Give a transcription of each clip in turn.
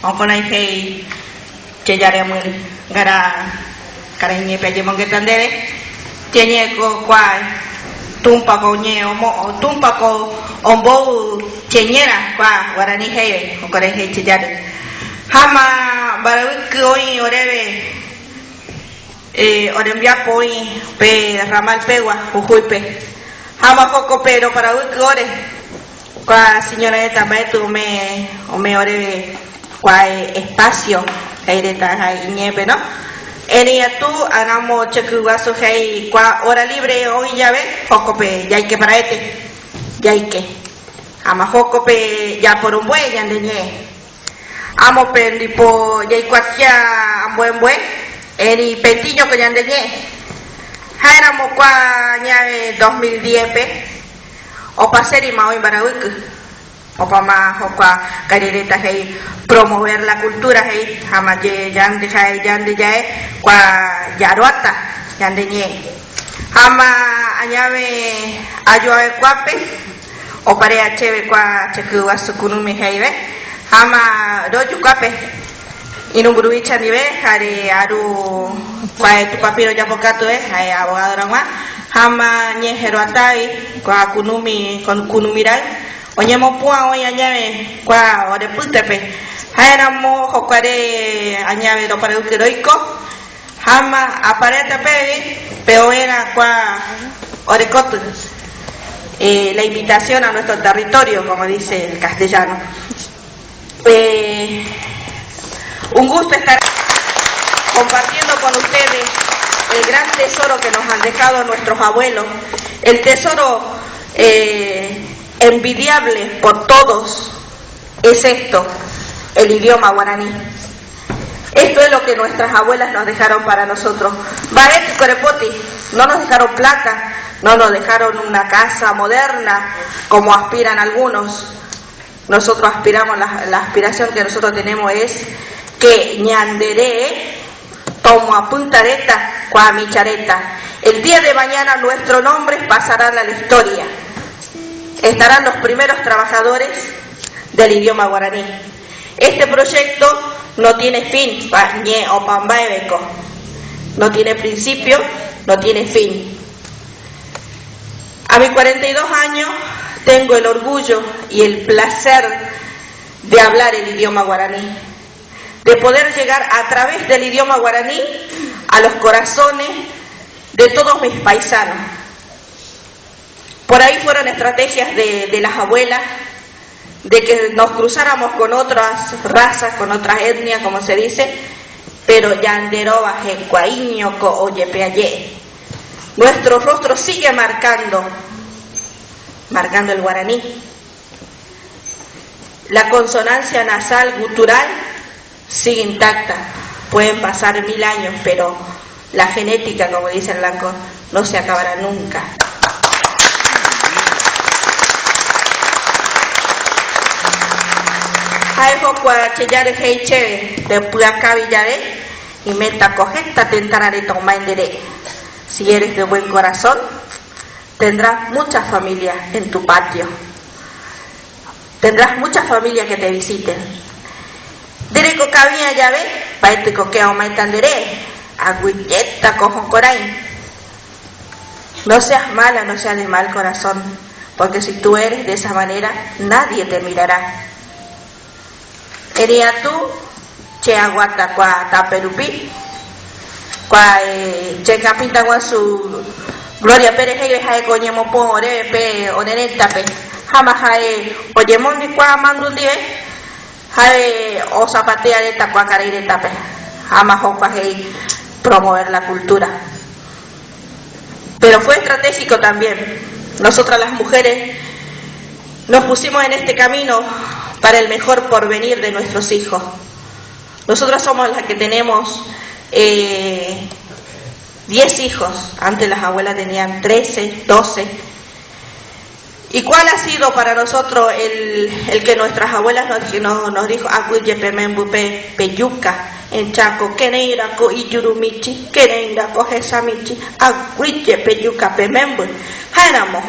Onkonai hei cheyare muli gara karanye peje mongetandere tiene ko kwai tumpa ko nye omo tumpa ko ombo chenyera kwa warani hei onkonai hei cheyare hama barawiki oi orebe orembia koi pe ramal pewa ujuipe hama poco pero para ore kwa señora eta maetu me orebe kwa espacio aireta iñepe no enia tú hagamos checuaso hay kwa hora libre hoy ya ve jocope ya hay que para ya hay que ama jocope ya por un buen ya ndeñe amo pendipo ya hay cuatia buen eri petiño que ya ndeñe éramos kwa ñave 2010 pe o paseri ma hoy barawik o pa ma o kwa carereta hay promover la cultura hay hama ye yande hay yande ya kwa yaruata yande ñe hama añave ayo e kwape o pare a cheve kwa cheku asukunumi hay ve hama doju kwape inungruicha nive hari aru kwa tu papiro ya pokato hay abogado rama hama ñejero atai kwa kunumi con kunumirai oñemo pua hoy añave kwa ore putepe hayramo jokware añave do para ukiroiko hama apareta pero era kwa orecotu la invitación a nuestro territorio como dice el castellano. Un gusto estar compartiendo con ustedes el gran tesoro que nos han dejado nuestros abuelos, el tesoro envidiable por todos es esto, el idioma guaraní. Esto es lo que nuestras abuelas nos dejaron para nosotros. Baet y Corepoti no nos dejaron plata, no nos dejaron una casa moderna como aspiran algunos. Nosotros aspiramos, la aspiración que nosotros tenemos es que ñandere tomo a puntareta kwa michareta. El día de mañana nuestros nombres pasarán a la historia. Estarán los primeros trabajadores del idioma guaraní. Este proyecto no tiene fin, no tiene principio, no tiene fin. A mis 42 años tengo el orgullo y el placer de hablar el idioma guaraní, de poder llegar a través del idioma guaraní a los corazones de todos mis paisanos. Por ahí fueron estrategias de las abuelas, de que nos cruzáramos con otras razas, con otras etnias, como se dice, pero yanderoba, jecuaiño, oyepeaye. Nuestro rostro sigue marcando el guaraní. La consonancia nasal gutural sigue intacta. Pueden pasar 1000 años, pero la genética, como dice el blanco, no se acabará nunca. Haejo kwa cheyare heiche de puacabillare y meta cogesta tentarare tomaindere. Si eres de buen corazón, tendrás muchas familias en tu patio. Tendrás muchas familias que te visiten. Dereko cabía llave, paete coqueo maitandere, agüilleta cojo corain. No seas mala, no seas de mal corazón, porque si tú eres de esa manera, nadie te mirará. Eria tú, che aguata kwa taperupi, kwa che capita kwa su Gloria Pérez y jae coñemo po ore pe onereta pe, jama jae oyemon di kwa mandundi jae o zapatea de ta kwa carereta pe, jama jokwa jae promover la cultura. Pero fue estratégico también. Nosotras las mujeres nos pusimos en este camino para el mejor porvenir de nuestros hijos. Nosotras somos las que tenemos 10 hijos. Antes las abuelas tenían 13, 12. ¿Y cuál ha sido para nosotros el que nuestras abuelas nos dijo acuye pemembupe peyuca en Chaco, keneirako iyurumichi, keneirako jesamichi, acuye peyuca pemembu, hanamo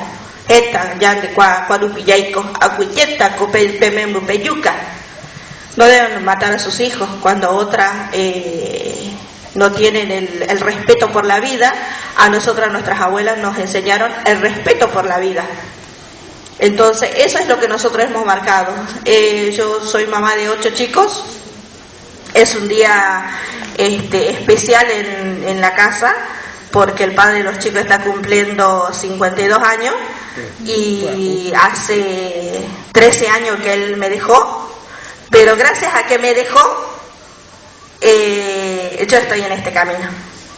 esta yande kwa rupiyaiko, acuyeta ko pemembu peyuca. no deben matar a sus hijos cuando otras no tienen el respeto por la vida. A nosotras, nuestras abuelas nos enseñaron el respeto por la vida. Entonces, eso es lo que nosotros hemos marcado. Yo soy mamá de 8 chicos. Es un día especial en la casa, porque el padre de los chicos está cumpliendo 52 años y hace 13 años que él me dejó, pero gracias a que me dejó, yo estoy en este camino.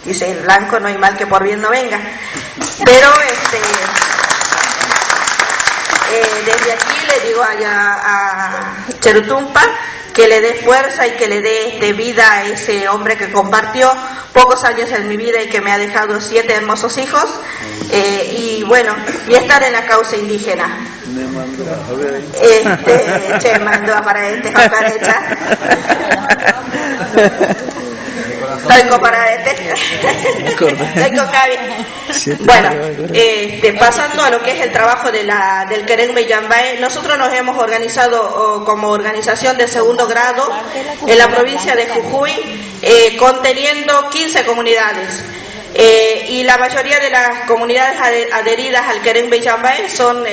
Dice el blanco, no hay mal que por bien no venga. Pero desde aquí le digo a Cherutumpa que le dé fuerza y que le dé vida a ese hombre que compartió pocos años en mi vida y que me ha dejado 7 hermosos hijos, y bueno, y estar en la causa indígena. Me mandó mandó para Jocarecha. Estoy para Bueno, pasando a lo que es el trabajo del Querengbe Yambae, nosotros nos hemos organizado como organización de segundo grado en la provincia de Jujuy, conteniendo 15 comunidades. Y la mayoría de las comunidades adheridas al Querengbe Yambae son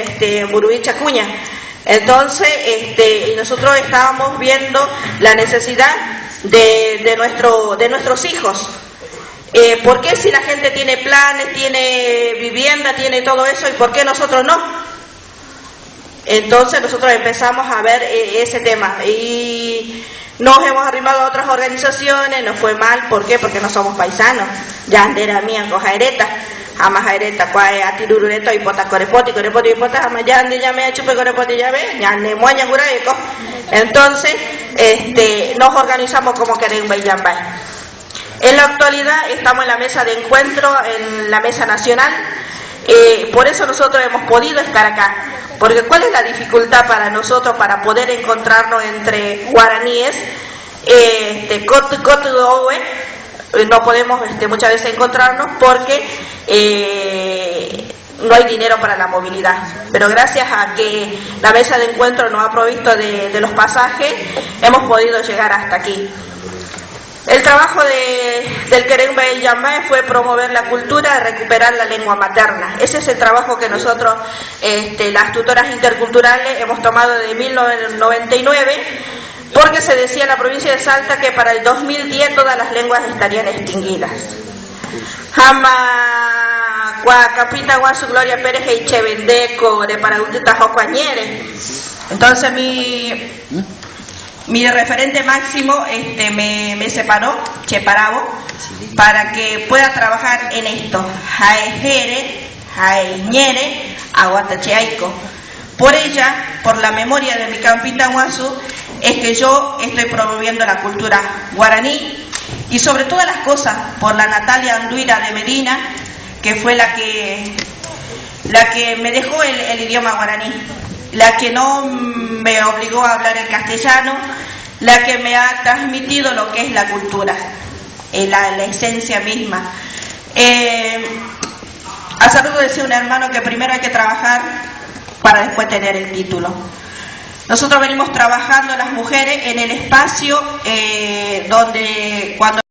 Muruí Chacuña. Entonces, nosotros estábamos viendo la necesidad de nuestros hijos. ¿Por qué si la gente tiene planes, tiene vivienda, tiene todo eso, y por qué nosotros no? Entonces nosotros empezamos a ver ese tema y nos hemos arrimado a otras organizaciones, nos fue mal. ¿Por qué? Porque no somos paisanos. Yandera mía cojaereta, jamás jaereta, cuae atirurureto y pota corepoti y pota jamás yande llame chupe corepoti llave, yande muaña curaeco. Entonces, nos organizamos como Querengbe Yambae. En la actualidad estamos en la mesa de encuentro, en la mesa nacional. Por eso nosotros hemos podido estar acá, porque ¿cuál es la dificultad para nosotros para poder encontrarnos entre guaraníes? No podemos muchas veces encontrarnos porque no hay dinero para la movilidad, pero gracias a que la mesa de encuentro nos ha provisto de los pasajes, hemos podido llegar hasta aquí. El trabajo del Querengbe Yambae fue promover la cultura, recuperar la lengua materna. Ese es el trabajo que nosotros, las tutoras interculturales, hemos tomado de 1999, porque se decía en la provincia de Salta que para el 2010 todas las lenguas estarían extinguidas. Jama Capita Guasu Gloria Pérez y Chevendeco de Paraguntita Jocuañere. Entonces mi referente máximo me separó, Cheparabo, para que pueda trabajar en esto. Jaejere, Jaeñere, Aguatacheaico. Por ella, por la memoria de mi campita Guasu, es que yo estoy promoviendo la cultura guaraní, y sobre todas las cosas por la Natalia Anduira de Medina, que fue la que me dejó el idioma guaraní, la que no me obligó a hablar el castellano, la que me ha transmitido lo que es la cultura, la esencia misma. A saludo decía un hermano que primero hay que trabajar para después tener el título. Nosotros venimos trabajando las mujeres en el espacio donde cuando